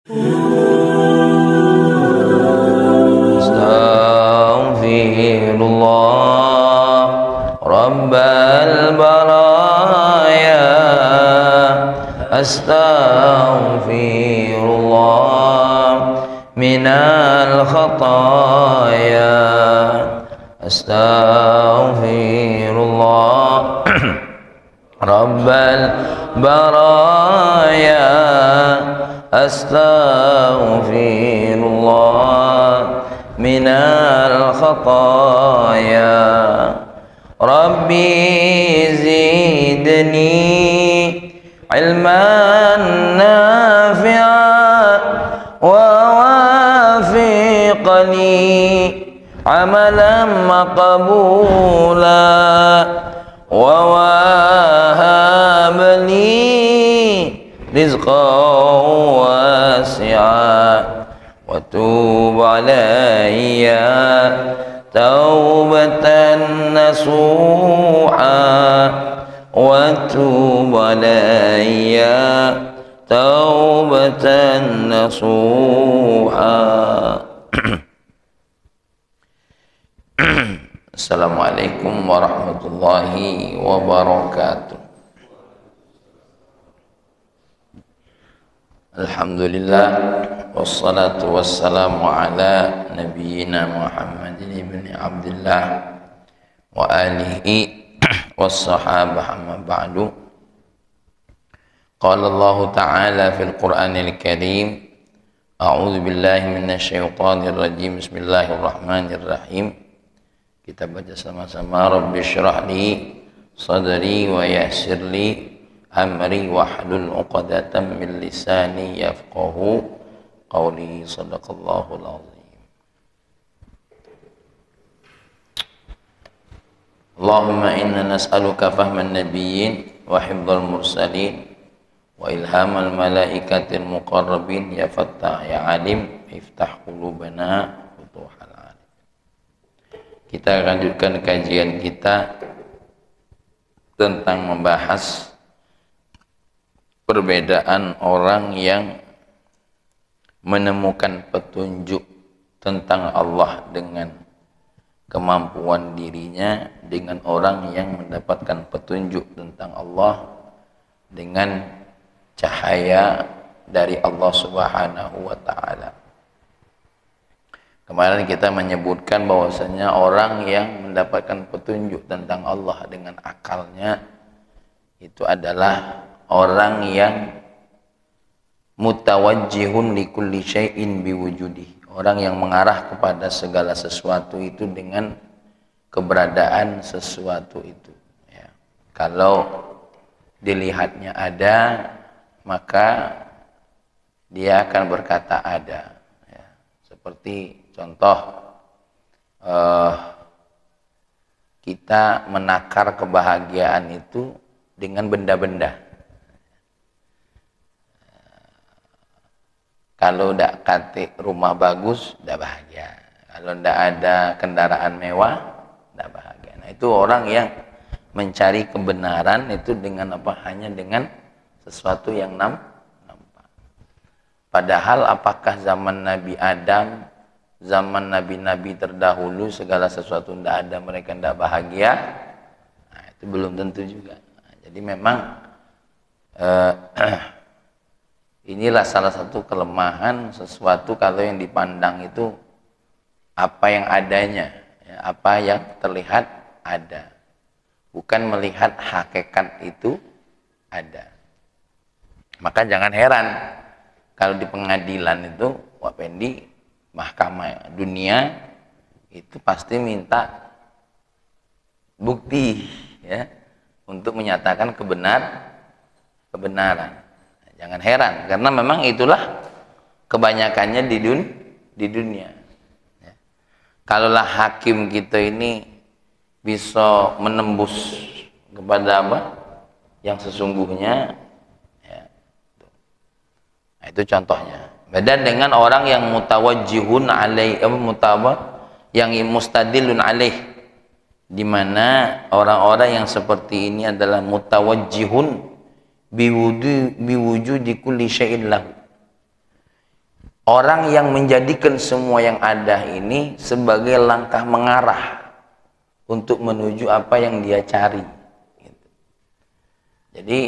Astaghfirullah Rabbal baraya. Astaghfirullah minal khataya. Astaghfirullah Rabbal baraya. Astaghfirullah minal khataya. Rabbi zidni ilman nafi'a wa wafiqni amalan maqbula wa wahabni rizqan wasi'a wa tub alayya taubatan nasuha wa tub alayya taubatan nasuha. Assalamualaikum warahmatullahi wabarakatuh. Alhamdulillah wassalatu wassalamu ala nabiyyina Muhammadin ibn Abdullah wa alihi wassahabah amma ba'du. Qala Allah ta'ala fil Qur'anil Karim, a'udzu billahi minasyaitonir rajim, bismillahirrahmanirrahim. Kita baca sama-sama. Rabbi syrah li sadri wa yassir li amri wahlul 'uqdatam min lisani yafqahu qawli. Shadaqallahul azim. Allahumma inna nas'aluka fahman nabiyyin wa hifdzal mursalin wa ilhamal malaikatil muqarrabin. Ya Fattah ya Alim iftah qulubana futuhal alim. Kita lanjutkan kajian kita tentang membahas perbedaan orang yang menemukan petunjuk tentang Allah dengan kemampuan dirinya, dengan orang yang mendapatkan petunjuk tentang Allah dengan cahaya dari Allah Subhanahu wa ta'ala. Kemarin kita menyebutkan bahwasanya orang yang mendapatkan petunjuk tentang Allah dengan akalnya itu adalah orang yang mutawajjihun likulli syai'in biwujudi, orang yang mengarah kepada segala sesuatu itu dengan keberadaan sesuatu itu, ya. Kalau dilihatnya ada, maka dia akan berkata ada, ya. Seperti contoh, kita menakar kebahagiaan itu dengan benda-benda. Kalau tidak kate rumah bagus, tidak bahagia. Kalau tidak ada kendaraan mewah, tidak bahagia. Nah, itu orang yang mencari kebenaran itu dengan apa? Hanya dengan sesuatu yang nampak. Padahal apakah zaman Nabi Adam, zaman nabi-nabi terdahulu segala sesuatu tidak ada, mereka tidak bahagia? Nah, itu belum tentu juga. Nah, jadi memang inilah salah satu kelemahan sesuatu kalau yang dipandang itu apa yang adanya, ya, apa yang terlihat ada, bukan melihat hakikat itu ada. Maka jangan heran kalau di pengadilan itu, Wak Pendi, mahkamah dunia itu pasti minta bukti, ya, untuk menyatakan kebenaran. Jangan heran, karena memang itulah kebanyakannya di dunia. Ya. Kalaulah hakim kita ini bisa menembus kepada apa yang sesungguhnya, ya. Nah, itu contohnya. Beda dengan orang yang mutawajjihun alaih, yang mustadilun alaih, di mana orang-orang yang seperti ini adalah mutawajjihun biwujudi kulli syai'in lahu, orang yang menjadikan semua yang ada ini sebagai langkah mengarah untuk menuju apa yang dia cari. Jadi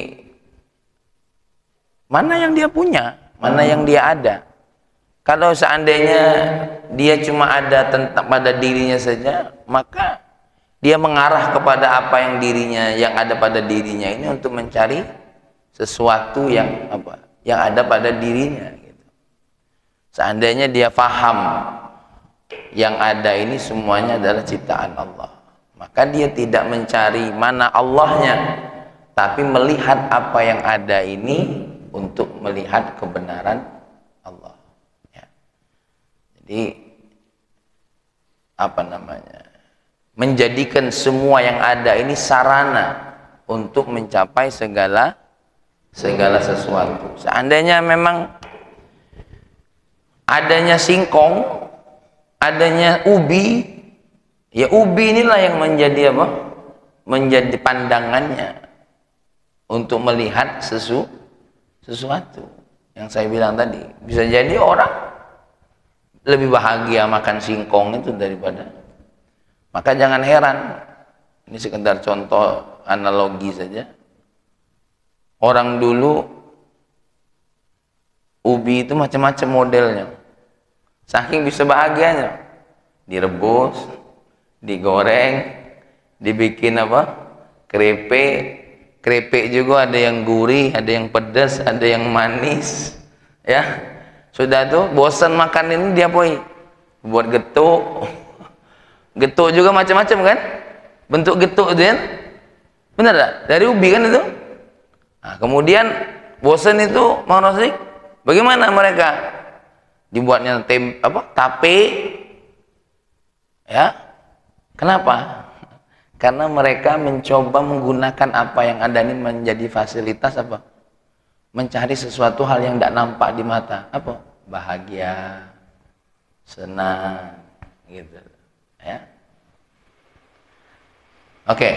mana yang dia punya, mana yang dia ada. Kalau seandainya dia cuma ada tentang pada dirinya saja, maka dia mengarah kepada apa yang dirinya, yang ada pada dirinya ini untuk mencari sesuatu yang apa, yang ada pada dirinya. Gitu. Seandainya dia faham yang ada ini semuanya adalah ciptaan Allah, maka dia tidak mencari mana Allahnya, tapi melihat apa yang ada ini untuk melihat kebenaran Allah. Ya. Jadi apa namanya? Menjadikan semua yang ada ini sarana untuk mencapai segala sesuatu. Seandainya memang adanya singkong, adanya ubi, ya ubi inilah yang menjadi apa? Menjadi pandangannya untuk melihat sesuatu. Yang saya bilang tadi, bisa jadi orang lebih bahagia makan singkong itu daripada. Maka jangan heran, ini sekedar contoh analogi saja. Orang dulu ubi itu macam-macam modelnya. Saking bisa bahagianya, direbus, digoreng, dibikin apa? Keripik juga ada yang gurih, ada yang pedas, ada yang manis. Ya, sudah tuh bosan makan ini dia buat getuk. Getuk juga macam-macam kan? Bentuk getuk itu kan? Benar tak? Dari ubi kan itu? Nah, kemudian bosan itu Mang Rosik, bagaimana mereka? Dibuatnya tape. Ya. Kenapa? Karena mereka mencoba menggunakan apa yang ada ini menjadi fasilitas apa? Mencari sesuatu hal yang tidak nampak di mata. Apa? Bahagia, senang, gitu. Ya. Oke,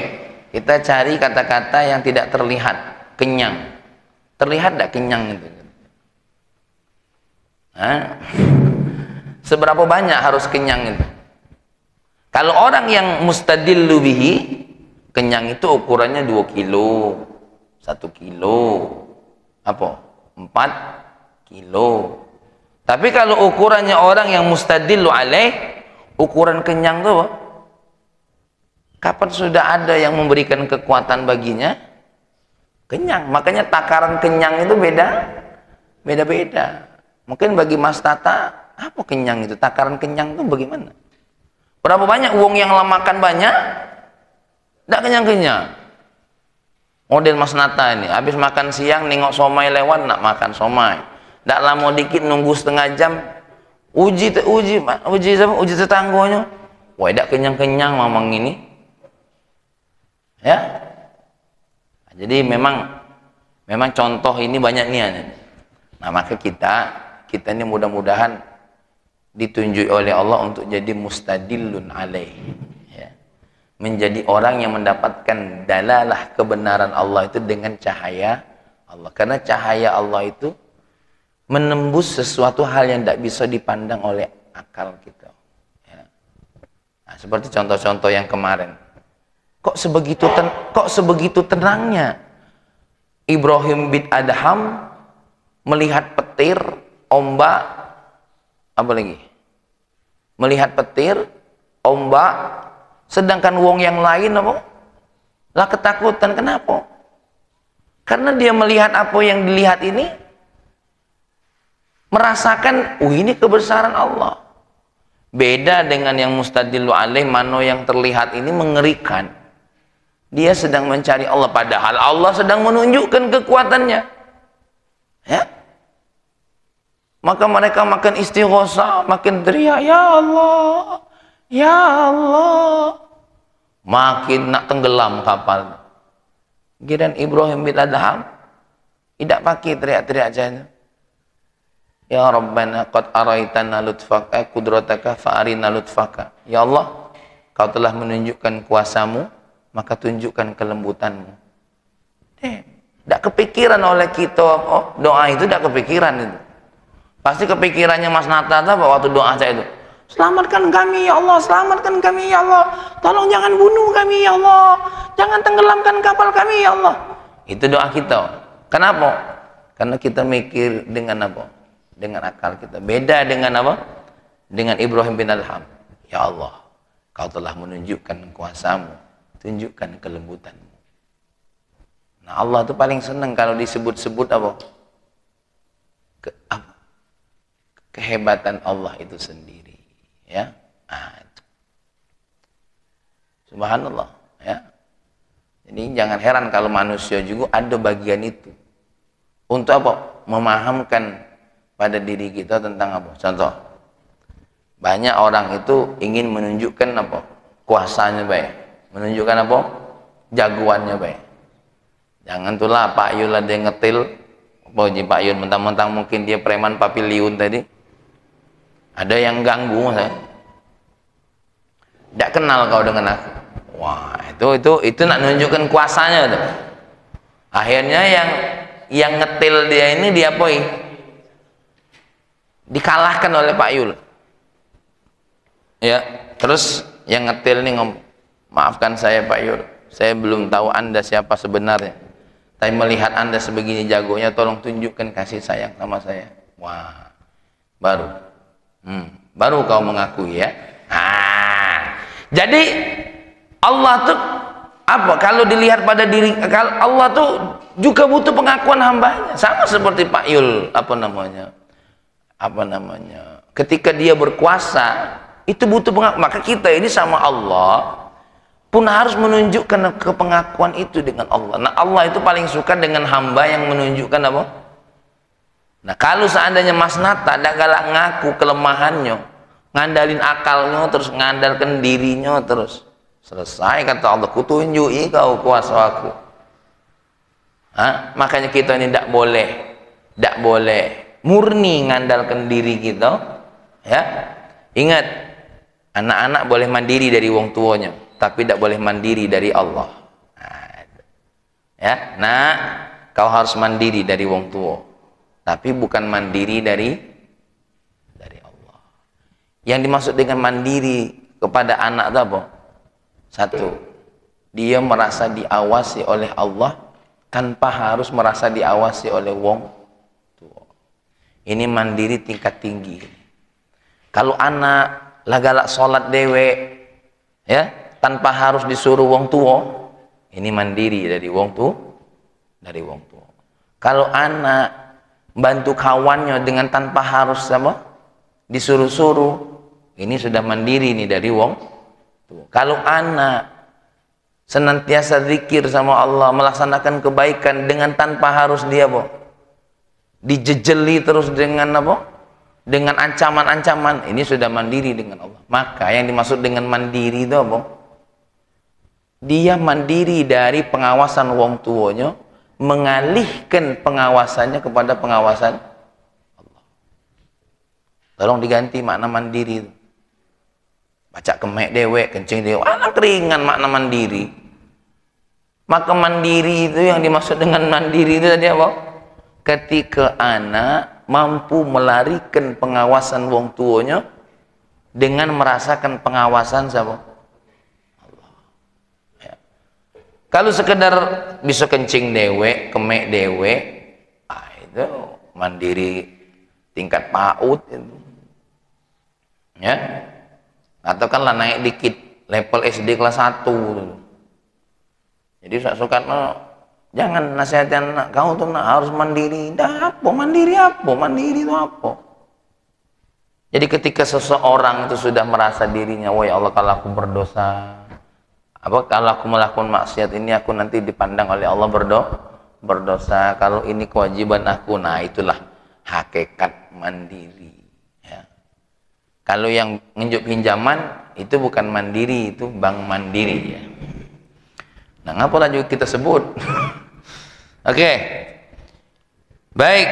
kita cari kata-kata yang tidak terlihat, kenyang. Terlihat tidak kenyang itu? Nah, seberapa banyak harus kenyang itu? Kalau orang yang mustadillu bihi, kenyang itu ukurannya 2 kilo, 1 kilo, apa? 4 kilo. Tapi kalau ukurannya orang yang mustadillu alaih, ukuran kenyang itu apa? Kapan sudah ada yang memberikan kekuatan baginya? Kenyang. Makanya takaran kenyang itu beda-beda. Mungkin bagi Mas Tata, apa kenyang itu? Takaran kenyang itu bagaimana? Berapa banyak uang yang makan banyak? Tidak kenyang-kenyang. Model Mas Nata ini, habis makan siang, nengok somai lewat, nak makan somai. Tidak lama dikit, nunggu setengah jam, uji tetangganya. Wah, tidak kenyang-kenyang mamang ini. Ya. Jadi memang contoh ini banyak nih. Nah, maka kita ini mudah-mudahan ditunjuk oleh Allah untuk jadi mustadillun alaih, ya. Menjadi orang yang mendapatkan dalalah kebenaran Allah itu dengan cahaya Allah. Karena cahaya Allah itu menembus sesuatu hal yang tidak bisa dipandang oleh akal kita, ya. Nah, seperti contoh-contoh yang kemarin. Kok sebegitu tenangnya Ibrahim bin Adham melihat petir, ombak, apa lagi? Melihat petir, ombak, sedangkan wong yang lain apa? Lah ketakutan. Kenapa? Karena dia melihat apa yang dilihat ini, merasakan, ini kebesaran Allah. Beda dengan yang mustadillu alaih, mano yang terlihat ini mengerikan. Dia sedang mencari Allah, padahal Allah sedang menunjukkan kekuatannya. Ya. Maka mereka makin istighosah, makin teriak, ya Allah, ya Allah. Makin nak tenggelam kapal. Giran Ibrahim bin Adham tidak pakai teriak-teriak saja. Ya Rabbana qad araitana lutfaka qudrataka fa'arina lutfaka. Ya Allah, kau telah menunjukkan kuasamu, maka tunjukkan kelembutanmu. Tidak kepikiran oleh kita, doa itu tidak kepikiran itu. Pasti kepikirannya Mas Nata apa waktu doa saya itu? Selamatkan kami ya Allah, selamatkan kami ya Allah. Tolong jangan bunuh kami ya Allah. Jangan tenggelamkan kapal kami ya Allah. Itu doa kita. Kenapa? Karena kita mikir dengan apa? Dengan akal kita. Beda dengan apa? Dengan Ibrahim bin Adham. Ya Allah, Kau telah menunjukkan kuasamu, tunjukkan kelembutanmu. Nah, Allah itu paling senang kalau disebut-sebut apa? Kehebatan Allah itu sendiri, ya. Subhanallah, ya. Jadi jangan heran kalau manusia juga ada bagian itu. Untuk apa? Memahamkan pada diri kita tentang apa? Contoh, banyak orang itu ingin menunjukkan apa? Kuasanya baik, menunjukkan apa? Jagoannya baik. Jangan tulah Pak Yul ada yang ngetil, apa Pak Yul mentang-mentang mungkin dia preman papiliun tadi. Ada yang ganggu saya. Tidak kenal kau dengan aku. Wah, itu nak menunjukkan kuasanya tuh. Akhirnya yang ngetil dia ini diapoi? Dikalahkan oleh Pak Yul. Ya, terus yang ngetil nih ngomong, maafkan saya Pak Yul, saya belum tahu Anda siapa sebenarnya. Tapi melihat Anda sebegini jagonya, tolong tunjukkan kasih sayang sama saya. Wah, baru kau mengakui ya. Jadi Allah tuh apa? Kalau dilihat pada diri, Allah tuh juga butuh pengakuan hambanya. Sama seperti Pak Yul, apa namanya? Ketika dia berkuasa, itu butuh pengakuan. Maka kita ini sama Allah pun harus menunjukkan kepengakuan itu dengan Allah. Nah, Allah itu paling suka dengan hamba yang menunjukkan apa? Nah, kalau seandainya Mas Nata ada galak ngaku kelemahannya, ngandalin akalnya, terus ngandalkan dirinya, terus selesai kata Allah, kutunjuki kau kuasa aku. Makanya kita ini tidak boleh murni ngandalkan diri kita, ya. Ingat, anak-anak boleh mandiri dari wong tuanya, tapi tidak boleh mandiri dari Allah. Ya, nah, kau harus mandiri dari wong tua, tapi bukan mandiri dari Allah. Yang dimaksud dengan mandiri kepada anak itu apa? Satu, dia merasa diawasi oleh Allah tanpa harus merasa diawasi oleh wong tua. Ini mandiri tingkat tinggi. Kalau anak lagalak sholat dewe, ya, tanpa harus disuruh wong tua, ini mandiri dari wong tua. Kalau anak bantu kawannya dengan tanpa harus apa? Disuruh-suruh, ini sudah mandiri nih dari wong tua. Kalau anak senantiasa zikir sama Allah, melaksanakan kebaikan dengan tanpa harus dia apa? Dijejeli terus dengan apa? Dengan ancaman-ancaman, ini sudah mandiri dengan Allah. Maka yang dimaksud dengan mandiri itu apa? Dia mandiri dari pengawasan wong tuanya, mengalihkan pengawasannya kepada pengawasan Allah. Tolong diganti makna mandiri itu. Baca kemek dewek, kencing dewek, anak ringan makna mandiri. Maka mandiri itu yang dimaksud dengan mandiri itu tadi apa? Ketika anak mampu melarikan pengawasan wong tuanya dengan merasakan pengawasan siapa? Allah. Ya. Kalau sekedar bisa kencing dewek, kemek dewek, itu mandiri tingkat PAUD itu. Ya. Atau kan lah naik dikit level SD kelas 1 gitu. Jadi suka jangan nasihatin anak kau tuh harus mandiri. Mandiri itu apa? Jadi ketika seseorang itu sudah merasa dirinya, wah ya Allah, kalau aku berdosa, kalau aku melakukan maksiat ini, aku nanti dipandang oleh Allah berdosa. Kalau ini kewajiban aku, nah itulah hakikat mandiri. Ya. Kalau yang nginjuk pinjaman itu bukan mandiri, itu bank mandiri. Ya. Nah, ngapalah juga kita sebut. Oke. Baik.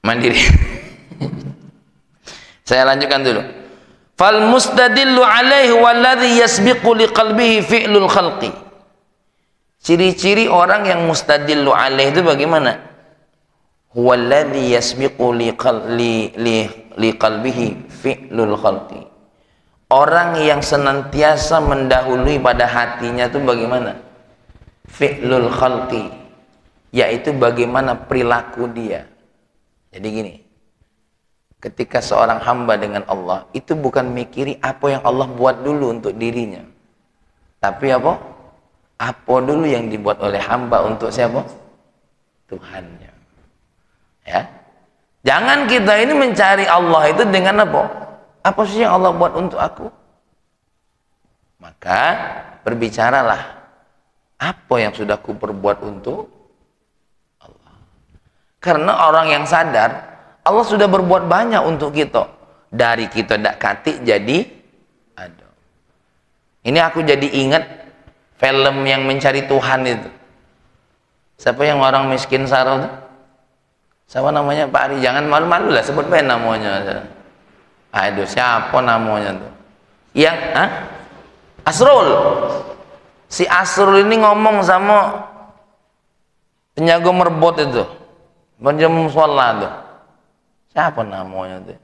Mandiri. Saya lanjutkan dulu. Fal mustadillu alaihi walladhi yasbiqu liqalbihi fi'lul khalqi. Ciri-ciri orang yang mustadillu alaihi itu bagaimana? huwallazi yasbiqu liqalbihi fi'lul khalqi. Orang yang senantiasa mendahului pada hatinya itu bagaimana? Fi'lul khalqi, yaitu bagaimana perilaku dia. Jadi gini, ketika seorang hamba dengan Allah, itu bukan mikiri apa yang Allah buat dulu untuk dirinya, tapi apa? Apa dulu yang dibuat oleh hamba untuk siapa? Tuhannya. Ya. Jangan kita ini mencari Allah itu dengan apa? Apa sih yang Allah buat untuk aku? Maka berbicaralah, apa yang sudah ku perbuat untuk Allah. Karena orang yang sadar, Allah sudah berbuat banyak untuk kita. Dari kita tidak katik jadi ada. Ini aku jadi ingat film yang mencari Tuhan itu. Siapa yang orang miskin Saro itu? Siapa namanya Pak Ari? Jangan malu-malu lah, sebut baik namanya. Aduh, siapa namanya tuh? Yang Asrul. Si Asrul ini ngomong sama penjaga merbot itu, penjaga musola tuh. Siapa namanya tuh?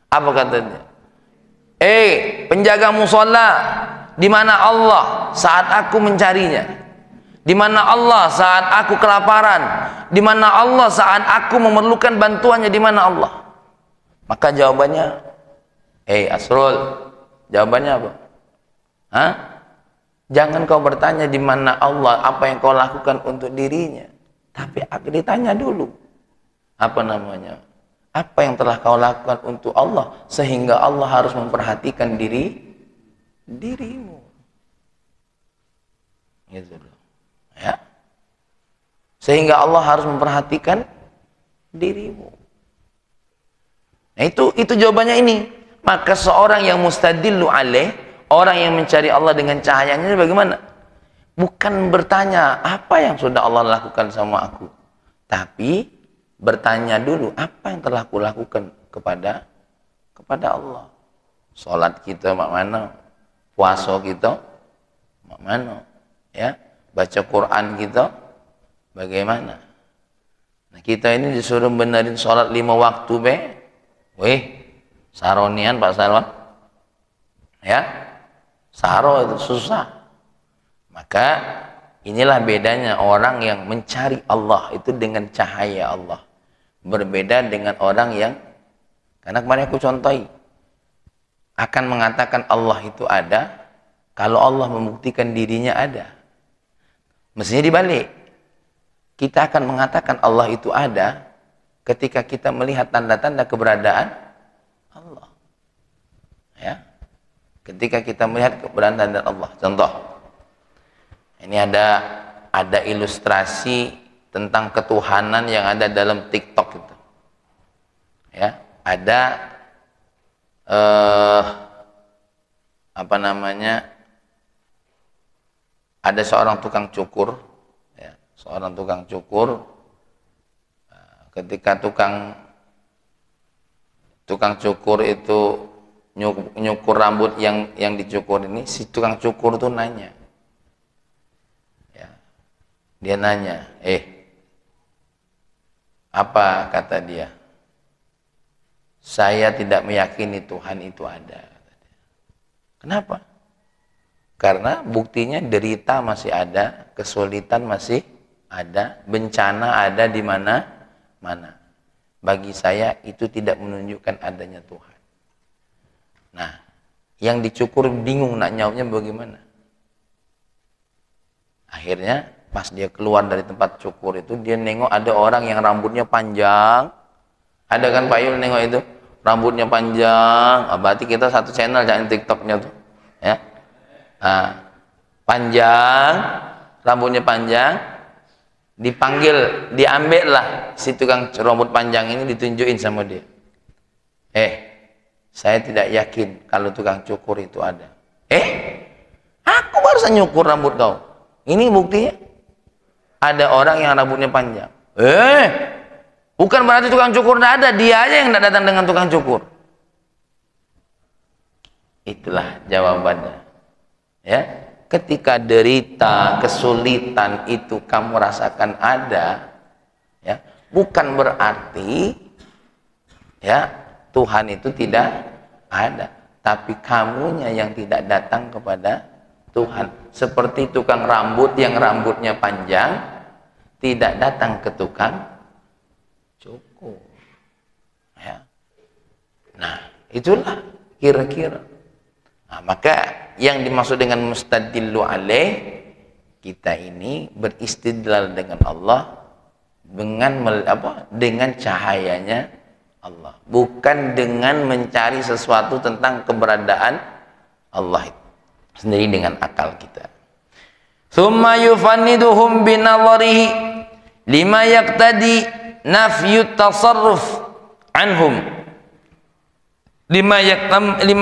Apa katanya? Penjaga musola, di mana Allah saat aku mencarinya? Di mana Allah saat aku kelaparan? Di mana Allah saat aku memerlukan bantuannya? Di mana Allah? Maka jawabannya, Asrul, jawabannya apa? Jangan kau bertanya di mana Allah, apa yang kau lakukan untuk dirinya, tapi ditanya dulu, apa namanya? Apa yang telah kau lakukan untuk Allah sehingga Allah harus memperhatikan dirimu. Gitu loh. Ya. Sehingga Allah harus memperhatikan dirimu. Nah, itu jawabannya ini. Maka seorang yang mustadillu alaih, orang yang mencari Allah dengan cahayanya bagaimana? Bukan bertanya apa yang sudah Allah lakukan sama aku, tapi bertanya dulu apa yang telah aku lakukan kepada Allah. Salat kita mak mana? Puasa kita mak mana? Ya, baca Quran kita bagaimana? Nah, kita ini disuruh benerin salat 5 waktu saronian Pak Sarwan. Ya, saro itu susah. Maka inilah bedanya orang yang mencari Allah itu dengan cahaya Allah. Berbeda dengan orang yang, karena kemarin aku contohi, akan mengatakan Allah itu ada kalau Allah membuktikan dirinya ada. Mestinya dibalik. Kita akan mengatakan Allah itu ada ketika kita melihat tanda-tanda keberadaan Allah. Ya. Ketika kita melihat keberadaan Allah. Contoh. Ini ada ilustrasi tentang ketuhanan yang ada dalam TikTok itu. Ya, ada ada seorang tukang cukur, ya, seorang tukang cukur. Ketika tukang cukur itu nyukur rambut yang dicukur ini, si tukang cukur itu nanya. Dia nanya, apa kata dia? Saya tidak meyakini Tuhan itu ada. Kenapa? Karena buktinya derita masih ada, kesulitan masih ada, bencana ada di mana-mana. Bagi saya itu tidak menunjukkan adanya Tuhan. Nah, yang dicukur bingung nak jawabnya bagaimana. Akhirnya pas dia keluar dari tempat cukur itu, dia nengok ada orang yang rambutnya panjang. Ada kan Pak Yul nengok itu? Rambutnya panjang. Berarti kita satu channel jangan TikToknya tuh. Ya. Nah, panjang, rambutnya panjang. Dipanggil, diambil lah si tukang rambut panjang ini, ditunjukin sama dia. Saya tidak yakin kalau tukang cukur itu ada. Aku barusan nyukur rambut kau. Ini buktinya. Ada orang yang rambutnya panjang. Bukan berarti tukang cukur tidak ada, dia aja yang tidak datang dengan tukang cukur. Itulah jawabannya. Ya, ketika derita, kesulitan itu kamu rasakan ada, ya, Bukan berarti ya Tuhan itu tidak ada, tapi kamunya yang tidak datang kepada Tuhan. Seperti tukang rambut yang rambutnya panjang tidak datang ke tukang cukur. Ya. Nah, itulah kira-kira. Nah, maka yang dimaksud dengan mustadillu alaih, kita ini beristidlal dengan Allah dengan cahayanya Allah, bukan dengan mencari sesuatu tentang keberadaan Allah itu sendiri dengan akal kita. Tsumma yufanniduhum binadharihi lima yaqtadi nafyu tasarruf anhum. Lima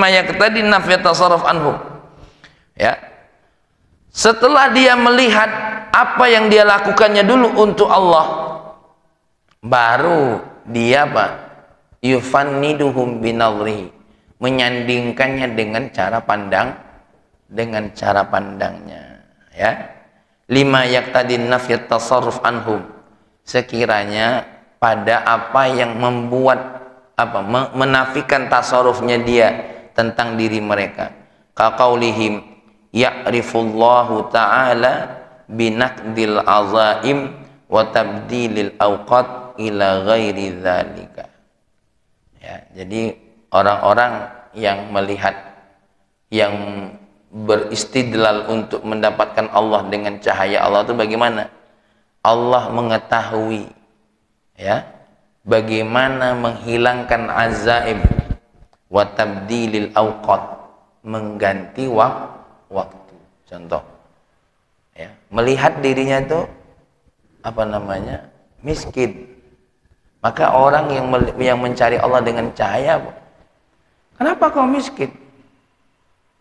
yaqtadi nafyu tasarruf anhum. Ya. Setelah dia melihat apa yang dia lakukannya dulu untuk Allah, baru dia yufanniduhum binadhrihi, menyandingkannya dengan cara pandangnya, ya. Lima yaqtadi nafyat tasarruf anhum, sekiranya pada apa yang membuat menafikan tasarrufnya dia tentang diri mereka. Kaqaulihim ya'rifullahu ta'ala binaqdil azaim wa tabdilil awqat ila ghairi dzalika. Ya, jadi orang-orang yang melihat, yang beristidlal untuk mendapatkan Allah dengan cahaya Allah itu bagaimana? Allah mengetahui, ya, bagaimana menghilangkan azaib wa tabdilil awqat, mengganti waktu. Contoh, ya, melihat dirinya itu miskin. Maka orang yang mencari Allah dengan cahaya, kenapa kau miskin?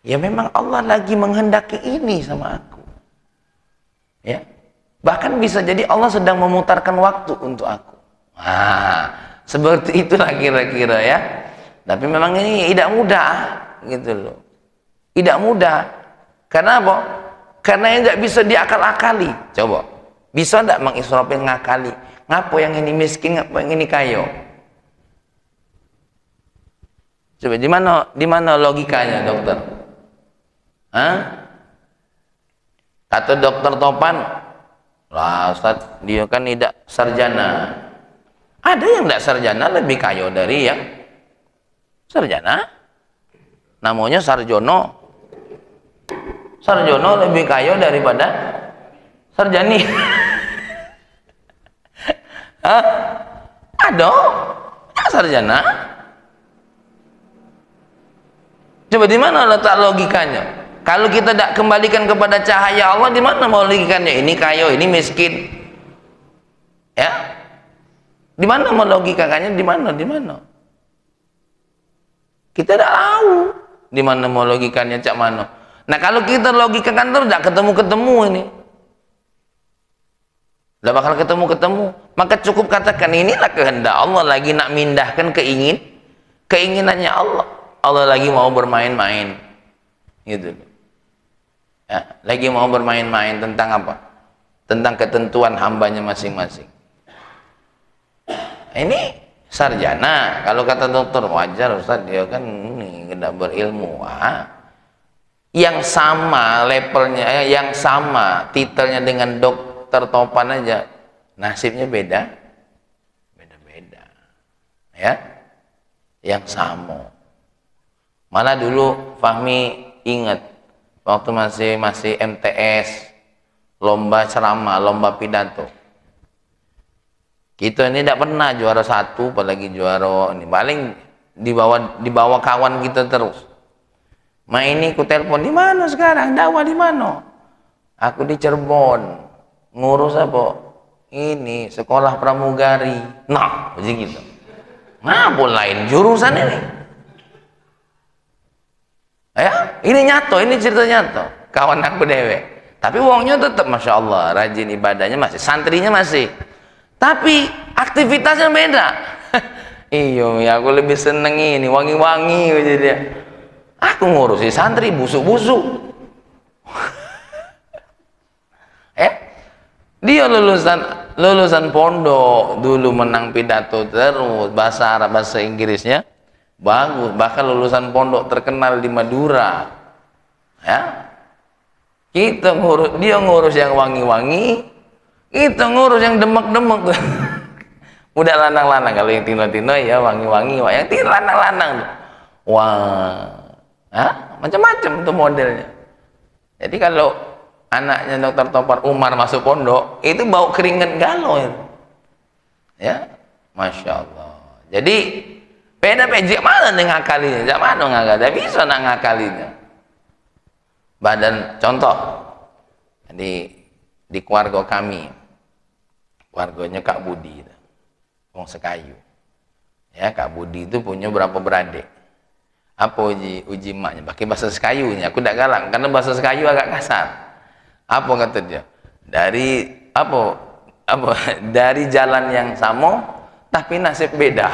Ya memang Allah lagi menghendaki ini sama aku. Ya. Bahkan bisa jadi Allah sedang memutarkan waktu untuk aku. Seperti itulah kira-kira, ya. Tapi memang ini tidak mudah gitu loh. Tidak mudah. Karena apa? Karena yang tidak bisa diakal-akali. Coba. Bisa tidak mengisrafin ngakali? Ngapa yang ini miskin, ngapa yang ini kaya? Coba di mana logikanya, dokter? Kata dokter Topan, lah Ustaz, dia kan tidak sarjana. Ada yang tidak sarjana lebih kaya dari yang sarjana. Namanya Sarjono. Sarjono lebih kaya daripada sarjani. Ada ya sarjana. Coba di mana letak logikanya? Kalau kita tidak kembalikan kepada cahaya Allah, di mana mau logikanya? Ini kaya, ini miskin. Ya? Di mana mau logikanya? Di mana? Kita tidak tahu di mana mau logikanya, cak mana. Nah, kalau kita logikakan terus tidak ketemu ini. Tidak bakal ketemu. Maka cukup katakan inilah kehendak Allah, lagi nak mindahkan keinginannya Allah. Allah lagi mau bermain-main. Gitu. Ya, lagi mau bermain-main tentang apa? Tentang ketentuan hambanya masing-masing. Ini sarjana. Kalau kata dokter, wajar Ustaz, dia kan ini tidak berilmu. Yang sama levelnya, yang sama titelnya dengan dokter Topan aja, nasibnya beda. Ya, yang sama. Malah dulu Fahmi ingat waktu masih MTS, lomba ceramah, lomba pidato. Kita ini tidak pernah juara satu, apalagi juara ini. Paling dibawa kawan kita terus. Ini ku telepon, di mana sekarang? Dakwah di mana? Aku di Cirebon. Ngurus apa? Ini sekolah pramugari. Nah, begitu. Ngapa lain jurusan ini? Ya, ini nyata, ini cerita nyata. Kawan aku dewek. Tapi uangnya tetap masya Allah, rajin ibadahnya masih, santrinya masih. Tapi aktivitasnya beda. Iya, aku lebih seneng ini wangi-wangi gitu dia. Aku ngurusi santri busuk-busuk. Dia lulusan pondok dulu menang pidato terus, bahasa Arab bahasa Inggrisnya bagus, bahkan lulusan pondok terkenal di Madura. Ya, kita ngurus, dia ngurus yang wangi-wangi, kita ngurus yang demek-demek. Udah lanang-lanang, kalau yang tino-tino ya wangi-wangi, yang tino lanang-lanang. Wah, macam-macam tuh modelnya. Jadi kalau anaknya Dr. Topar Umar masuk pondok, itu bau keringet galau ya. Ya, Masya Allah. Jadi beda pejik mana nih ngakalinya, jak mana ngakal, tidak bisa nak ngakalinya. Badan contoh, di keluarga kami, keluarganya Kak Budi, wong Sekayu. Ya, Kak Budi itu punya berapa beradik? Apa uji maknya? Pakai bahasa Sekayunya. Aku tidak galak karena bahasa Sekayu agak kasar. Apa kata dia? Dari apa dari jalan yang sama tapi nasib beda.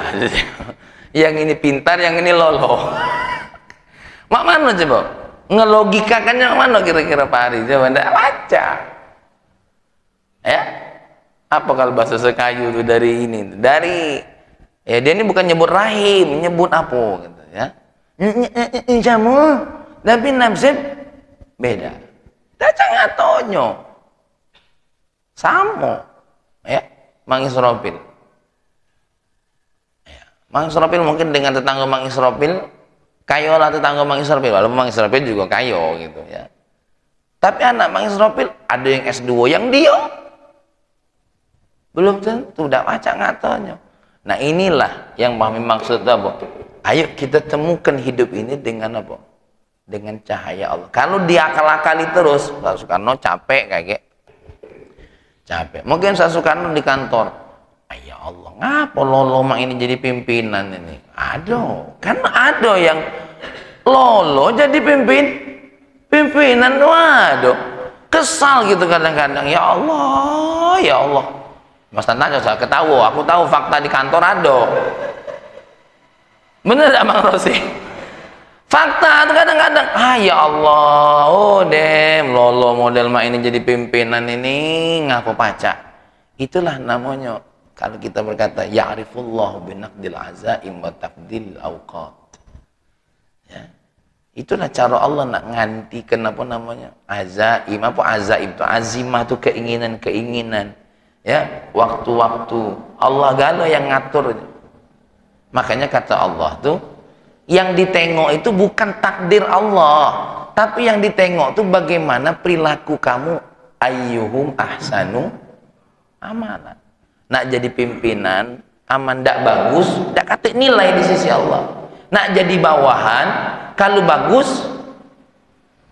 Yang ini pintar, yang ini lolo. Mak mana coba? Ngelogikakannya mana kira-kira Pak Ari? Coba ndak baca. Ya? Apa kalau bahasa Sekayu itu dari ini? Dari ya dia ini bukan nyebut rahim, nyebut apa gitu ya. Jamu, tapi nasib beda. Daca ngatonyo samo ya, Mang Isropil ya, Mang Isropil mungkin dengan tetangga Mang Isropil kayo lah, tetangga Mang Isropil, walaupun Mang Isropil juga kayo gitu ya, tapi anak Mang Isropil ada yang S2 yang dia belum tentu, udah baca ngatonyo. Nah inilah yang kami maksud apa, ayo kita temukan hidup ini dengan apa, dengan cahaya Allah. Kalau diakal-akali terus, Pak Soekarno capek kayak capek. Mungkin Pak Soekarno di kantor, ya Allah, ngapa lolo mak ini jadi pimpinan ini? Aduh, kan ada yang lolo jadi pimpinan, waduh, kesal gitu kadang-kadang. Ya Allah, ya Allah. Mas Tantanya saya ketawa, aku tahu fakta di kantor ada. Bener gak Bang Rosi? Fakta itu kadang-kadang, ya Allah, oh dem, lolo model mak ini jadi pimpinan ini ngaku pacak. Itulah namanya kalau kita berkata ya'rifullahu binaqdil azaim wa taqdil awqat. Ya. Itulah cara Allah nak ngantikan apa namanya? Azaim, apa azaim itu? Azimah itu keinginan-keinginan. Ya, waktu-waktu. Allah galo yang ngatur. Makanya kata Allah tuh, yang ditengok itu bukan takdir Allah, tapi yang ditengok itu bagaimana perilaku kamu, ayyuhum ahsanu amalan. Nak jadi pimpinan aman ndak bagus, ndak kata nilai di sisi Allah. Nak jadi bawahan kalau bagus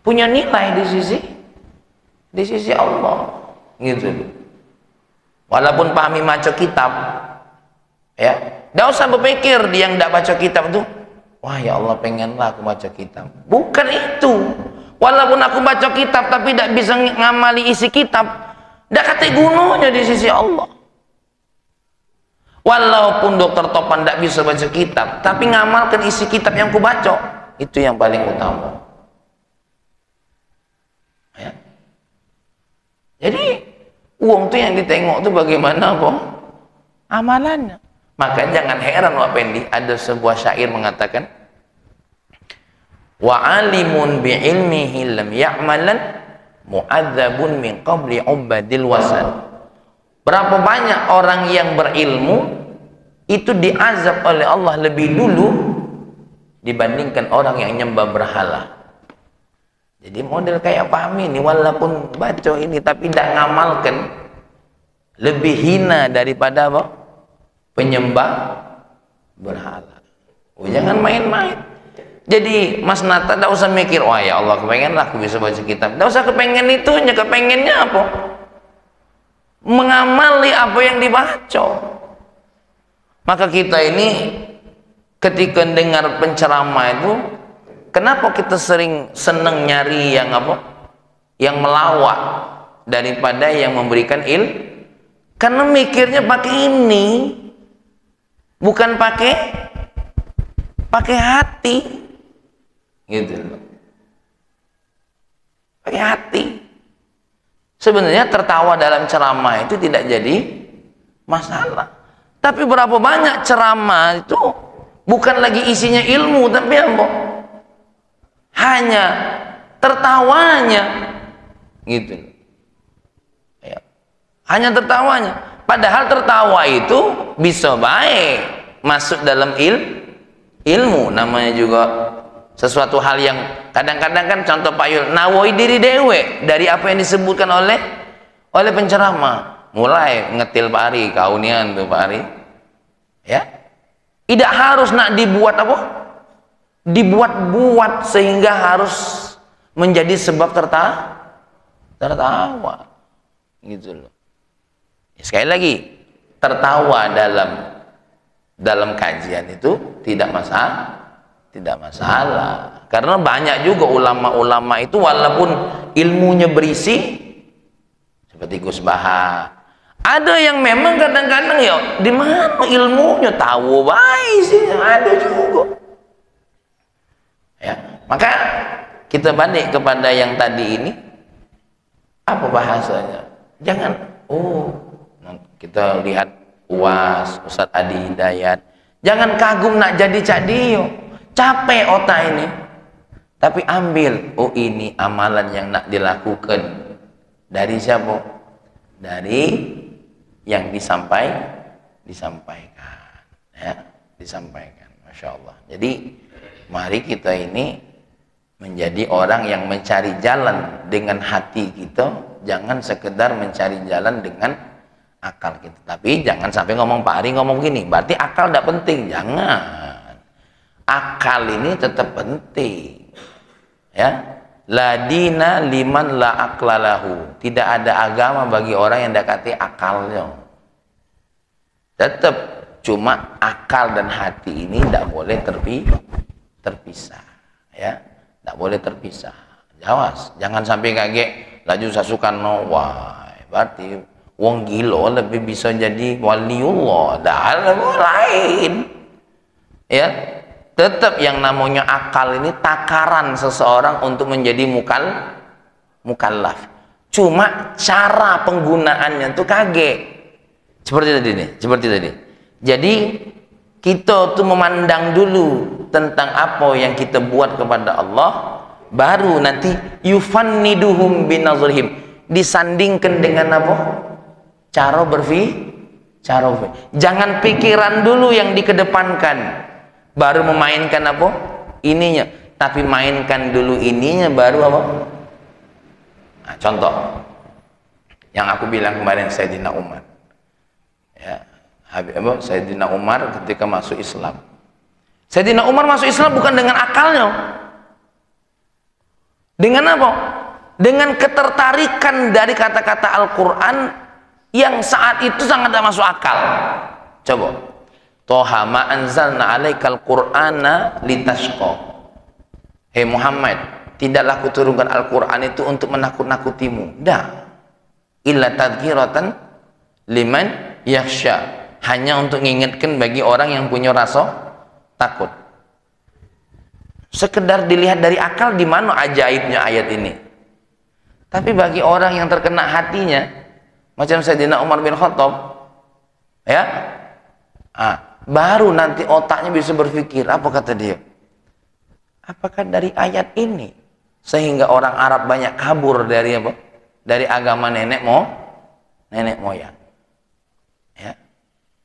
punya nilai di sisi Allah, gitu. Walaupun pahami maca kitab, ya, ndak usah berpikir dia yang ndak baca kitab itu, wah ya Allah pengenlah aku baca kitab. Bukan itu. Walaupun aku baca kitab tapi tidak bisa ngamali isi kitab, tidak kata gunanya di sisi Allah. Walaupun Dr. Topan tidak bisa baca kitab, tapi ngamalkan isi kitab yang ku baca, itu yang paling utama. Ya. Jadi uang itu yang ditengok itu bagaimana apa? Amalannya. Maka jangan heran Wak Pendi, ada sebuah syair mengatakan, wa alimun bi ilmihi lam ya'malan mu'adzabun min qabli ubadil wasan. Berapa banyak orang yang berilmu itu diazab oleh Allah lebih dulu dibandingkan orang yang nyembah berhala. Jadi model kayak pahami ini, walaupun baca ini tapi tidak ngamalkan, lebih hina daripada apa? Penyembah berhala. Oh, jangan main-main. Jadi Mas Nata tidak usah mikir, wah ya Allah kepengenlah aku bisa baca kitab. Tidak usah kepengen itunya, kepengennya apa? Mengamali apa yang dibaca. Maka kita ini ketika dengar penceramah itu, kenapa kita sering senang nyari yang apa? Yang melawak daripada yang memberikan karena mikirnya pakai ini, bukan pakai hati, gitu loh. Pakai hati. Sebenarnya tertawa dalam ceramah itu tidak jadi masalah. Tapi berapa banyak ceramah itu bukan lagi isinya ilmu, tapi apa? Hanya tertawanya, gitu. Ya. Hanya tertawanya. Padahal tertawa itu bisa baik masuk dalam ilmu, namanya juga sesuatu hal yang kadang-kadang kan, contoh Pak Yul, nawoi diri dewe dari apa yang disebutkan oleh penceramah. Mulai ngetil Pak Ari, kaunian tuh Pak Ari, ya, tidak harus nak dibuat apa, dibuat-buat sehingga harus menjadi sebab tertawa, gitu loh. Sekali lagi, tertawa dalam kajian itu tidak masalah, karena banyak juga ulama-ulama itu walaupun ilmunya berisi seperti Gus Baha, ada yang memang kadang-kadang ya di mana ilmunya tahu baik sih, ada juga. Ya, maka kita balik kepada yang tadi ini, apa bahasanya? Jangan kita lihat UAS Ustadz Adi Hidayat, jangan kagum nak jadi Cak Dio, capek otak ini, tapi ambil, ini amalan yang nak dilakukan dari siapa? Dari yang disampaikan, ya, disampaikan. Masya Allah. Jadi mari kita ini menjadi orang yang mencari jalan dengan hati kita, jangan sekedar mencari jalan dengan akal kita. Tapi jangan sampai ngomong Pak Ari ngomong gini, berarti akal tidak penting. Jangan. Akal ini tetap penting. Ya. La dina liman la aklalahu. Tidak ada agama bagi orang yang dekati akalnya. Tetap cuma akal dan hati ini tidak boleh terpisah. Ya, tidak boleh terpisah. Jawas, jangan sampai kaget laju sasukan berarti wong gilo lebih bisa jadi waliullah, dah lain. Ya, tetap yang namanya akal ini takaran seseorang untuk menjadi mukallaf. Cuma cara penggunaannya tuh kaget. Seperti tadi. Jadi kita tuh memandang dulu tentang apa yang kita buat kepada Allah, baru nanti yufanniduhum binazrihim, disandingkan dengan apa? Cara berpikir. Jangan pikiran dulu yang dikedepankan, baru memainkan apa? Ininya. Tapi mainkan dulu ininya, baru apa? Nah, contoh yang aku bilang kemarin, Sayyidina Umar. Ya, Sayyidina Umar ketika masuk Islam. Sayyidina Umar masuk Islam bukan dengan akalnya. Dengan apa? Dengan ketertarikan dari kata-kata Al-Quran yang saat itu sangat tidak masuk akal. Coba. Toha ma anzalna alaikal qur'ana litashqa. Hei Muhammad, tidaklah kuturunkan Al-Quran itu untuk menakut-nakutimu. Dah. Illa tadhkiratan liman yakhsha. Hanya untuk mengingatkan bagi orang yang punya rasa takut. Sekedar dilihat dari akal, di mana ajaibnya ayat ini. Tapi bagi orang yang terkena hatinya, macam Sayyidina Umar bin Khattab, ya, baru nanti otaknya bisa berpikir, apa kata dia? Apakah dari ayat ini sehingga orang Arab banyak kabur dari apa? Dari agama nenek moyang. Ya.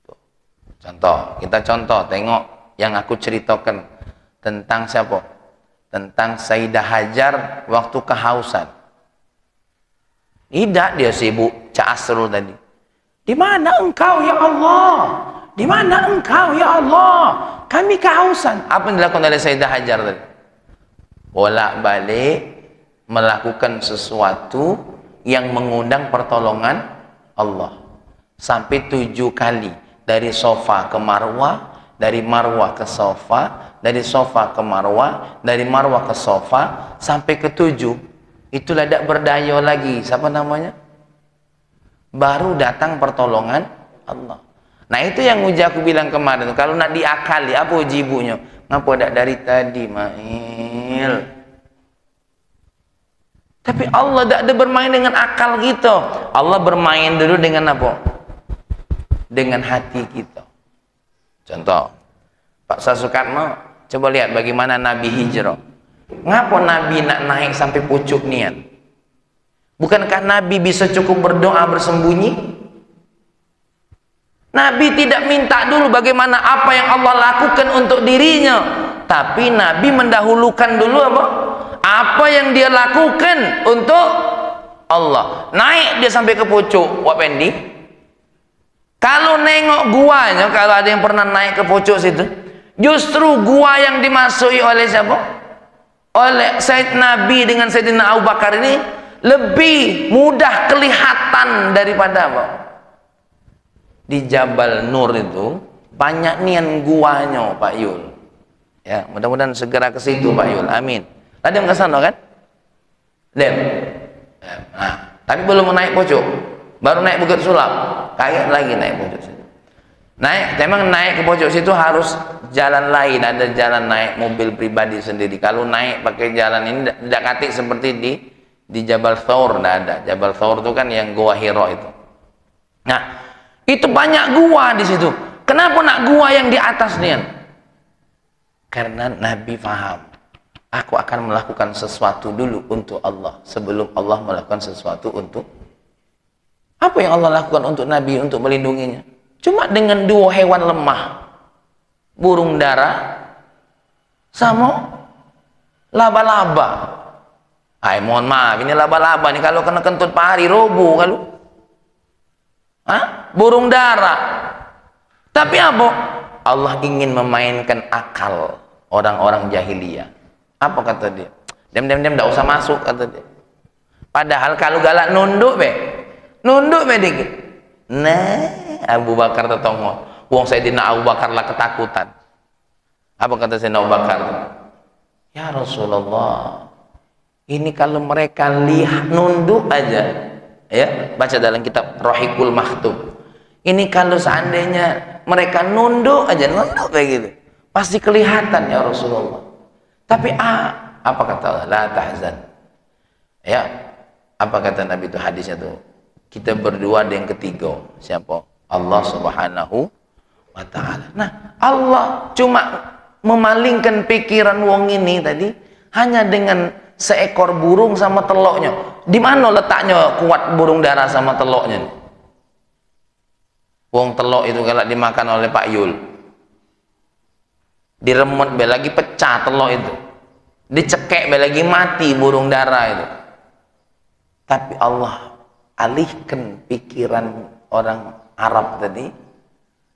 Tuh. Kita contoh, tengok yang aku ceritakan tentang siapa? Tentang Sayyidah Hajar waktu kehausan. Tidak dia sibuk Cak Asrul tadi. Di mana engkau ya Allah? Di mana engkau ya Allah? Kami kehausan. Apa yang dilakukan oleh Sayyidah Hajar tadi? Bolak-balik melakukan sesuatu yang mengundang pertolongan Allah. Sampai 7 kali. Dari Sofa ke Marwah, dari Marwah ke Sofa, dari Sofa ke Marwah, dari Marwah ke Sofa, sampai ke 7. Itulah tidak berdaya lagi. Siapa namanya? Baru datang pertolongan Allah. Nah itu yang uji aku bilang kemarin. Kalau nak diakali, apa uji ibunya? Ngapa tidak dari tadi, Mail? Tapi Allah tidak ada bermain dengan akal gitu. Allah bermain dulu dengan apa? dengan hati kita. Contoh, Pak Sukarno, coba lihat bagaimana Nabi hijrah. Ngapa Nabi nak naik sampai pucuk nian? Bukankah Nabi bisa cukup berdoa bersembunyi? Nabi tidak minta dulu bagaimana apa yang Allah lakukan untuk dirinya, tapi Nabi mendahulukan dulu apa? Apa yang dia lakukan untuk Allah. Naik dia sampai ke pucuk, Wak Pendi. Kalau nengok guanya, kalau ada yang pernah naik ke pucuk situ, justru gua yang dimasuki oleh siapa? Oleh Said Nabi dengan Sayyidina Abu Bakar ini lebih mudah kelihatan daripada apa? Di Jabal Nur itu banyak nian guanya, Pak Yul. Ya, mudah-mudahan segera ke situ, Pak Yul. Amin. Ada yang ke sana kan? Dem. Nah, tapi belum naik pucuk. Baru naik Bukit Sulap. Kaget lagi naik pucuk situ. Memang naik ke pucuk situ harus jalan lain, ada jalan naik mobil pribadi sendiri. Kalau naik pakai jalan ini tidak katik seperti di Jabal Thawr, tidak ada. Jabal Thawr itu kan yang Gua Hira itu. Nah, itu banyak gua di situ. Kenapa nak gua yang di atas nian? Karena Nabi faham, aku akan melakukan sesuatu dulu untuk Allah sebelum Allah melakukan sesuatu untuk. Apa yang Allah lakukan untuk Nabi untuk melindunginya? Cuma dengan dua hewan lemah, burung dara sama laba-laba. Mohon maaf, ini laba-laba nih kalau kena kentut pari roboh kalau. Burung dara. Tapi apa? Allah ingin memainkan akal orang-orang jahiliyah. Apa kata dia? Dem tidak usah masuk kata dia. Padahal kalau galak nunduk dikit. Nah, Abu Bakar tetongo. Wong Sayyidina Abu Bakar lah ketakutan. Apa kata Sayyidina Abu Bakar? Ya Rasulullah, ini kalau mereka lihat nunduk aja. Ya, baca dalam kitab Rahikul Maktum. Ini kalau seandainya mereka nunduk aja, nunduk kayak gitu, pasti kelihatan ya Rasulullah. Tapi apa kata Allah? La tahzan. Ya, apa kata Nabi itu hadisnya tuh? Kita berdua ada yang ketiga. Siapa? Allah Subhanahu wa Ta'ala. Nah, Allah cuma memalingkan pikiran wong ini tadi hanya dengan seekor burung sama teloknya. Di mana letaknya kuat burung dara sama teloknya? Wong telok itu kalau dimakan oleh Pak Yul, diremut be lagi pecah telok itu, dicekek be lagi mati burung dara itu. Tapi Allah alihkan pikiran orang Arab tadi,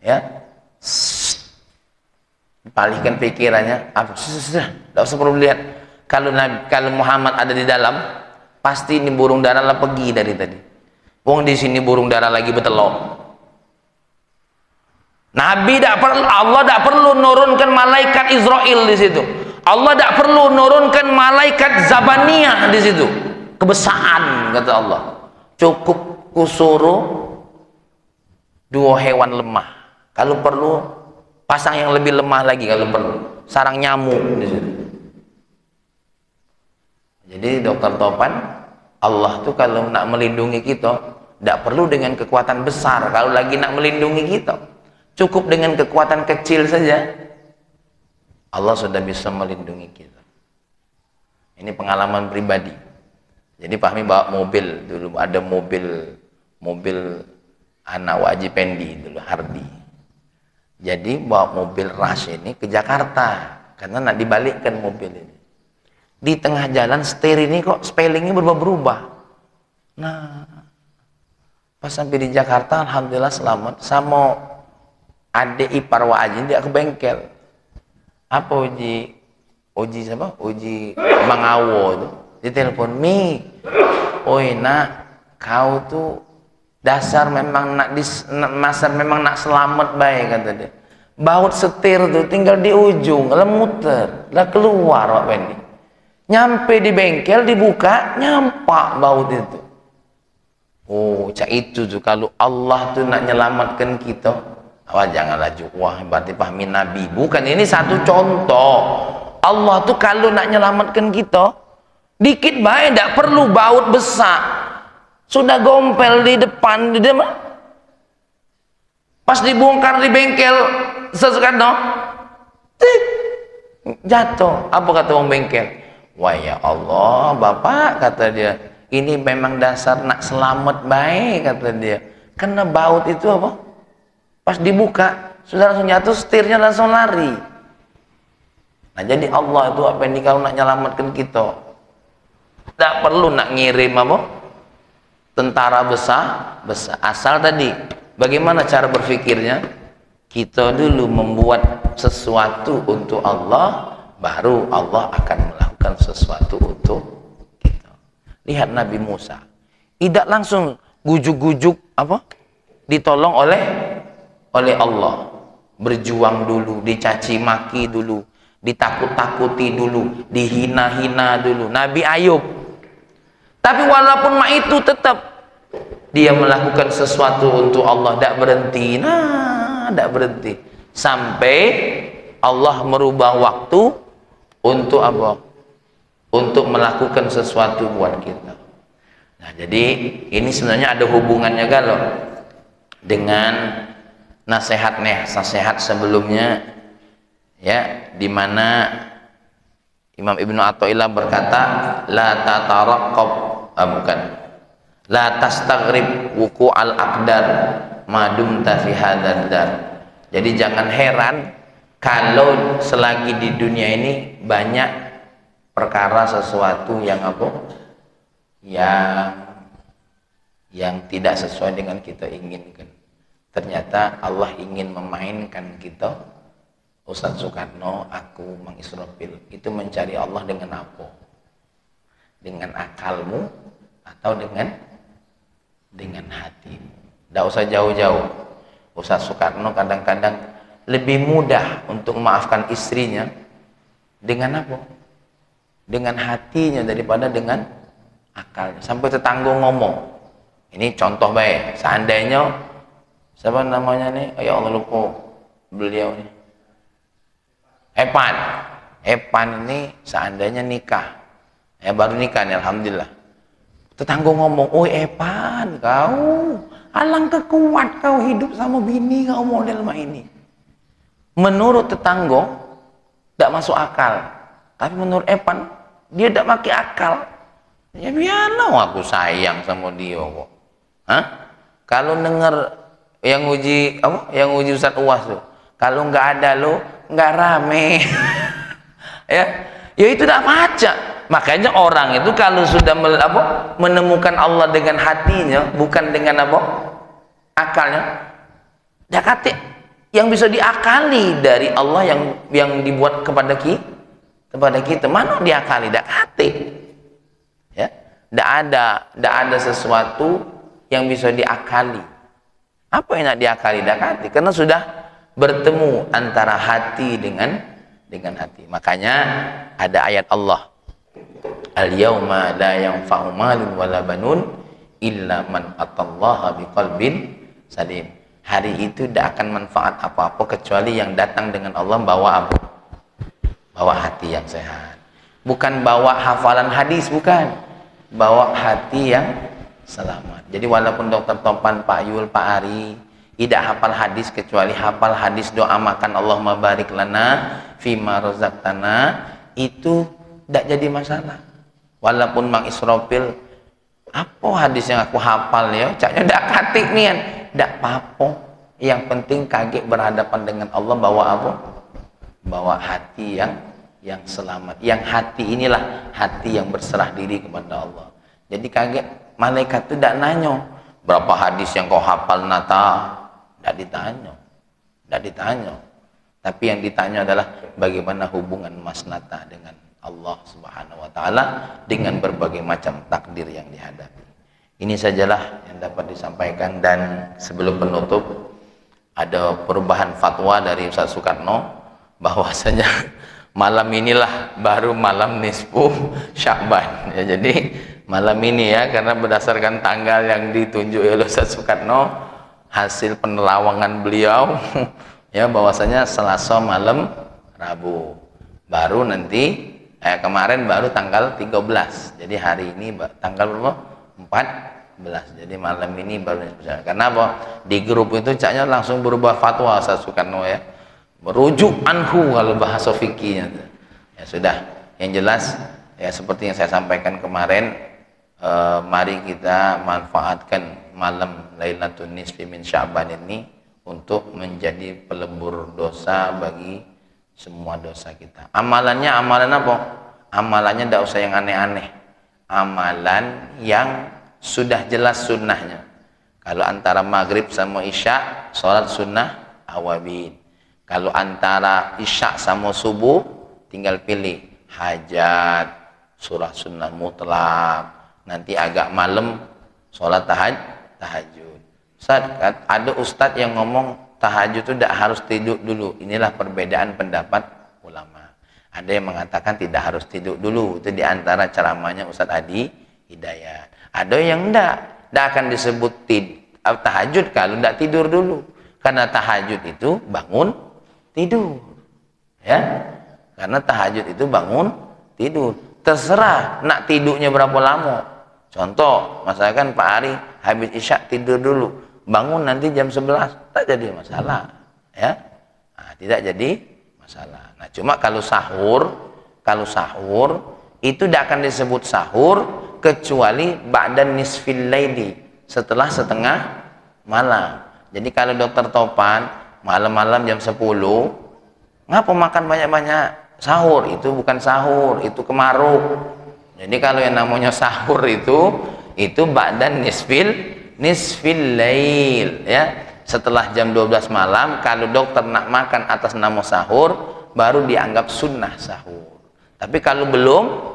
ya, palihkan pikirannya. Sudah, tidak usah perlu lihat. Kalau Muhammad ada di dalam, pasti ini burung dara lah pergi dari tadi. Wong di sini burung dara lagi betelok. Nabi tidak perlu, Allah tidak perlu nurunkan malaikat Israel di situ. Allah tidak perlu nurunkan malaikat Zabaniyah di situ. Kebesaan kata Allah. Cukup kusuruh dua hewan lemah. Kalau perlu pasang yang lebih lemah lagi kalau perlu. Sarang nyamuk di situ. Jadi Dokter Topan, Allah tuh kalau nak melindungi kita tidak perlu dengan kekuatan besar. Kalau lagi nak melindungi kita, cukup dengan kekuatan kecil saja Allah sudah bisa melindungi kita. Ini pengalaman pribadi. Jadi Fahmi bawa mobil dulu, ada mobil anak Waji Pendi dulu, Hardi. Jadi bawa mobil Rush ini ke Jakarta karena nak dibalikkan mobil ini. Di tengah jalan setir ini kok spellingnya berubah-berubah. Nah, pas sampai di Jakarta alhamdulillah selamat. Sama adik ipar Wak Aji dia ke bengkel. Apa Uji siapa? Uji Mangawo itu. Ditelepon, "Mi, oi nak, kau tuh dasar memang nak selamat baik," kata dia. Baut setir tuh tinggal di ujung, lemuter, lah keluar Wak Pendi. Nyampe di bengkel dibuka, nyampak baut itu. Oh, cak itu tuh kalau Allah tuh nak nyelamatkan kita. Wah, janganlah wah berarti pahami Nabi. Bukan, ini satu contoh. Allah tuh kalau nak nyelamatkan kita, dikit baik, tidak perlu baut besar. Sudah gompel di depan, Pas dibongkar di bengkel Ustaz Soekarno, jatuh. Apa kata orang bengkel? Wah ya Allah, Bapak, kata dia, ini memang dasar nak selamat baik, kata dia. Karena baut itu apa? Pas dibuka, sudah langsung jatuh, setirnya langsung lari. Nah jadi Allah itu apa ini kalau nak nyelamatkan kita, tidak perlu nak ngirim apa? Tentara besar, asal tadi bagaimana cara berpikirnya? Kita dulu membuat sesuatu untuk Allah, baru Allah akan melakukan sesuatu untuk kita. Lihat Nabi Musa, tidak langsung gujuk-gujuk apa? Ditolong oleh Allah. Berjuang dulu, dicaci maki dulu, ditakut-takuti dulu, dihina-hina dulu. Nabi Ayub. Tapi walaupun itu tetap dia melakukan sesuatu untuk Allah, tidak berhenti. Nah, tidak berhenti sampai Allah merubah waktu untuk apa? Untuk melakukan sesuatu buat kita. Nah, jadi ini sebenarnya ada hubungannya kalau dengan nasihat sebelumnya, ya, di mana Imam Ibnu Athaillah berkata, la tataraqqab, bukan, la tastaghrib wuqu'al aqdar madumta fi hadzal dar. Jadi jangan heran kalau selagi di dunia ini banyak perkara sesuatu yang apa? Yang tidak sesuai dengan kita inginkan. Ternyata Allah ingin memainkan kita. Ustaz Soekarno, aku, Mang Israfil, itu mencari Allah dengan apa? Dengan akalmu atau dengan hatimu? Tidak usah jauh-jauh. Ustaz Soekarno kadang-kadang lebih mudah untuk memaafkan istrinya dengan apa? Dengan hatinya daripada dengan akalnya. Sampai tetangga ngomong, ini contoh baik, seandainya siapa namanya nih? Ya Allah lupa beliau nih. Epan ini seandainya nikah, baru nikah nih, alhamdulillah. Tetangga ngomong, oh Epan, kau alangkah kuat kau hidup sama bini kau model ini. Menurut tetangga tidak masuk akal, tapi menurut Epan dia tidak pakai akal. Ya biarlah, aku sayang sama dia kok. Kalau dengar yang uji apa? Yang uji Ustaz Uwas tuh, kalau nggak ada lo, nggak rame. ya itu tidak baca. Makanya orang itu kalau sudah menemukan Allah dengan hatinya, bukan dengan apa? Akalnya. Dakati yang bisa diakali dari Allah yang dibuat kepada kita, mana diakali? Dakati. Ya, tidak ada sesuatu yang bisa diakali. Apa yang nak diakali? Dakati, karena sudah bertemu antara hati dengan hati. Makanya ada ayat Allah, al-yauma la yanfa'u malun wala banun illa man atallaha biqalbin salim. Hari itu tidak akan manfaat apa-apa kecuali yang datang dengan Allah bawa apa? Bawa hati yang sehat. Bukan bawa hafalan hadis, bukan. Bawa hati yang selamat. Jadi walaupun Dr. Topan, Pak Yul, Pak Ari tidak hafal hadis, kecuali hafal hadis doa makan Allahumma barik lana fima razaqtana, itu tidak jadi masalah. Walaupun Mang Israfil, apa hadis yang aku hafal ya, caknya tidak katik nian, tidak apa-apa. Yang penting kaget berhadapan dengan Allah, bawa apa? Bawa hati yang selamat. Yang hati inilah hati yang berserah diri kepada Allah. Jadi kaget, malaikat itu tidak nanya berapa hadis yang kau hafal nata, tidak ditanya. Tapi yang ditanya adalah bagaimana hubungan Mas Nata dengan Allah Subhanahu wa taala dengan berbagai macam takdir yang dihadapi. Ini sajalah yang dapat disampaikan, dan sebelum penutup ada perubahan fatwa dari Ustaz Soekarno bahwasanya malam inilah baru malam nisfu Sya'ban. Ya, jadi malam ini ya, karena berdasarkan tanggal yang ditunjuk oleh Ustaz Soekarno, hasil penerawangan beliau ya, bahwasanya Selasa malam Rabu, baru nanti kemarin baru tanggal 13. Jadi hari ini tanggal berapa? Jadi malam ini baru nisfu. Karena apa? Di grup itu caknya langsung berubah fatwa Ustaz Soekarno ya. Merujuk anhu kalau bahasa fikihnya. Ya sudah, yang jelas ya seperti yang saya sampaikan kemarin, mari kita manfaatkan malam Lailatul Nisfi min Sya'ban ini untuk menjadi pelebur dosa bagi semua dosa kita. Amalannya amalan apa? Amalannya tidak usah yang aneh-aneh. Amalan yang sudah jelas sunnahnya. Kalau antara maghrib sama isya, sholat sunnah awabin. Kalau antara isya sama subuh, tinggal pilih hajat, surah sunnah mutlak. Nanti agak malam sholat tahajud. Ustaz, ada ustadz yang ngomong tahajud itu tidak harus tidur dulu. Inilah perbedaan pendapat ulama. Ada yang mengatakan tidak harus tidur dulu. Itu diantara ceramahnya Ustadz Adi Hidayat. Ada yang tidak akan disebut tahajud kalau tidak tidur dulu. Karena tahajud itu bangun tidur. Ya. Karena tahajud itu bangun tidur. Terserah nak tidurnya berapa lama. Contoh, misalkan Pak Ari habis isya tidur dulu. Bangun nanti jam 11, tak jadi masalah. Ya. Nah, tidak jadi masalah. Nah, cuma kalau sahur itu tidak akan disebut sahur kecuali ba'dan nisfil laili, setelah setengah malam. Jadi kalau dokter Topan malam-malam jam 10, ngapa makan banyak-banyak? Sahur itu bukan sahur, itu kemaruk. Jadi kalau yang namanya sahur itu ba'dan nisfil lail ya. Setelah jam 12 malam kalau dokter nak makan atas nama sahur baru dianggap sunnah sahur. Tapi kalau belum,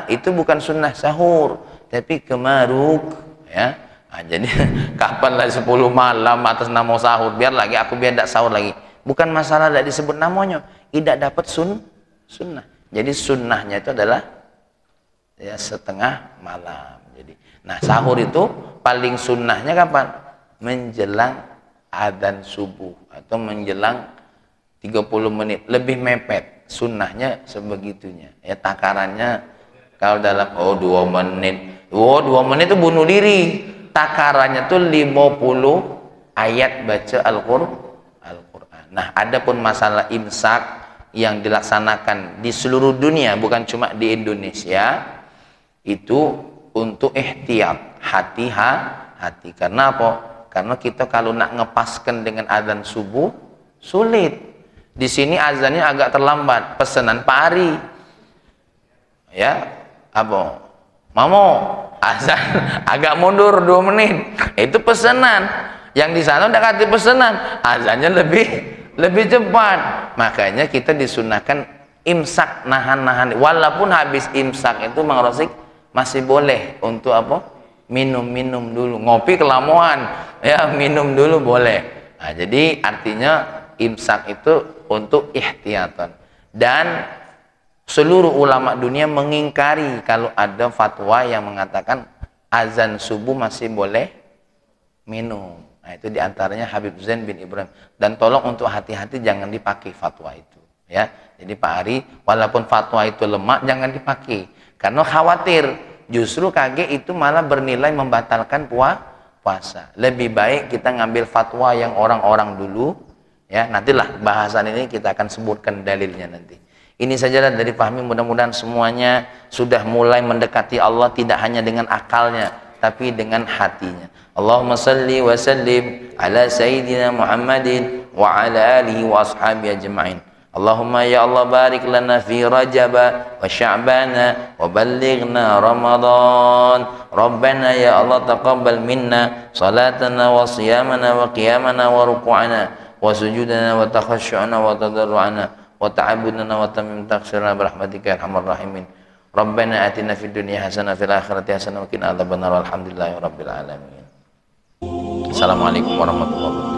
itu bukan sunnah sahur, tapi kemaruk ya. Nah, jadi kapan lah 10 malam atas nama sahur, biar tidak sahur lagi. Bukan masalah tidak disebut namanya, tidak dapat sunnah. Jadi sunnahnya itu adalah ya setengah malam. Jadi, nah sahur itu paling sunnahnya kapan? Menjelang adzan subuh atau menjelang 30 menit lebih mepet. Sunnahnya sebegitunya ya, takarannya kalau dalam 2 menit 2 menit itu bunuh diri. Takarannya tuh 50 ayat baca Al-Quran. Nah, adapun masalah imsak yang dilaksanakan di seluruh dunia, bukan cuma di Indonesia, itu untuk ihtiyat, hati-hati. Karena apa? Karena kita kalau nak ngepaskan dengan azan subuh sulit. Di sini azannya agak terlambat, pesanan Pak Ari. Ya, apa? Mamo, azan agak mundur 2 menit. Itu pesanan. Yang di sana udah kasih pesanan, azannya lebih cepat. Makanya kita disunahkan imsak, nahan. Walaupun habis imsak itu Mang Rosik masih boleh untuk apa? Minum dulu. Ngopi kelamuan, ya minum dulu boleh. Nah, jadi artinya imsak itu untuk ihtiyatan. Dan seluruh ulama dunia mengingkari kalau ada fatwa yang mengatakan azan subuh masih boleh minum. Nah, itu diantaranya Habib Zain bin Ibrahim. Dan tolong untuk hati-hati jangan dipakai fatwa itu. Ya, jadi Pak Ari, walaupun fatwa itu lemah, jangan dipakai. Karena khawatir justru kaget itu malah bernilai membatalkan puasa. Lebih baik kita ngambil fatwa yang orang-orang dulu. Ya, nantilah bahasan ini kita akan sebutkan dalilnya nanti. Ini sajalah dari pahami, mudah-mudahan semuanya sudah mulai mendekati Allah tidak hanya dengan akalnya tapi dengan hatinya. Allahumma salli wa sallim ala sayyidina Muhammadin wa ala alihi wa ashabihi ajma'in. Allahumma ya Allah barik lana fi Rajab wa Sya'ban wa ballighna Ramadan. Rabbana ya Allah taqabbal minna salatana wa siyamana wa qiyamana wa ruku'ana wa sujudana wa takhashu'ana wa tadarru'ana wa ta'abudana wa tamim taqsirana birahmatika ya arhamar rahimin. Rabbana atina fid dunya hasanah fil akhirati hasanah wa qina adzabannar. Alhamdulillahi rabbil alamin. Assalamualaikum warahmatullahi wabarakatuh.